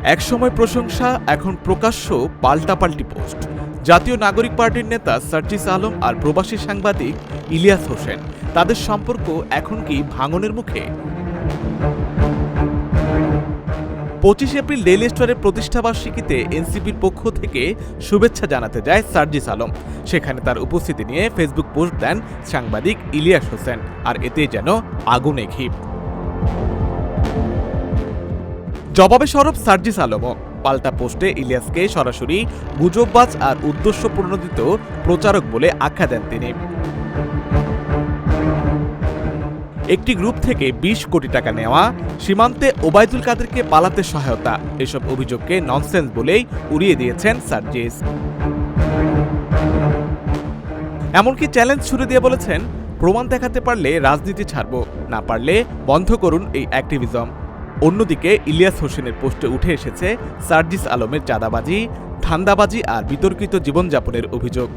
একসময় প্রশংসা, এখন প্রকাশ্য পাল্টাপাল্টি পোস্ট। জাতীয় নাগরিক পার্টির নেতা সার্জিস আলম আর প্রবাসী সাংবাদিক ইলিয়াস হোসেন, তাদের সম্পর্ক এখন কি ভাঙনের মুখে? 25 এপ্রিল ডেইলি স্টারের প্রতিষ্ঠাবার্ষিকীতে এনসিপির পক্ষ থেকে শুভেচ্ছা জানাতে যায় সার্জিস আলম। সেখানে তার উপস্থিতি নিয়ে ফেসবুক পোস্ট দেন সাংবাদিক ইলিয়াস হোসেন, আর এতে যেন আগুনে ঘি। জবাবে সরব সার্জিস আলমও। পাল্টা পোস্টে ইলিয়াসকে সরাসরি গুজববাজ আর উদ্দেশ্য প্রণোদিত প্রচারক বলে আখ্যা দেন তিনি। একটি গ্রুপ থেকে 20 কোটি টাকা নেওয়া, সীমান্তে ওবায়দুল কাদেরকে পালাতে সহায়তা, এসব অভিযোগকে ননসেন্স বলেই উড়িয়ে দিয়েছেন সার্জিস। এমনকি চ্যালেঞ্জ ছুড়ে দিয়ে বলেছেন, প্রমাণ দেখাতে পারলে রাজনীতি ছাড়ব, না পারলে বন্ধ করুন এই অ্যাক্টিভিজম। অন্যদিকে ইলিয়াস হোসেনের পোস্টে উঠে এসেছে সার্জিস আলমের চাঁদাবাজি, ধান্দাবাজি আর বিতর্কিত জীবনযাপনের অভিযোগ।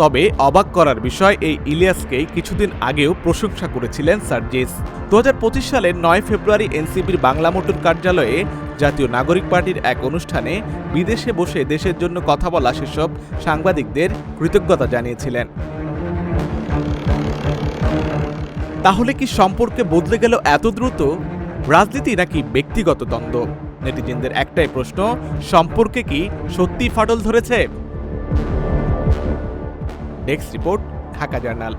তবে অবাক করার বিষয়, এই ইলিয়াসকেই কিছুদিন আগেও প্রশংসা করেছিলেন সার্জিস। 2025 সালের 9 ফেব্রুয়ারি এনসিপির বাংলা মোটর কার্যালয়ে জাতীয় নাগরিক পার্টির এক অনুষ্ঠানে বিদেশে বসে দেশের জন্য কথা বলা সেসব সাংবাদিকদের কৃতজ্ঞতা জানিয়েছিলেন। তাহলে কি সম্পর্কে বদলে গেল এত দ্রুত? রাজনীতি নাকি ব্যক্তিগত দ্বন্দ্ব? নেটিজেনদের একটাই প্রশ্ন, সম্পর্কে কি সত্যিই ফাটল ধরেছে? Desk report, Dhaka journal.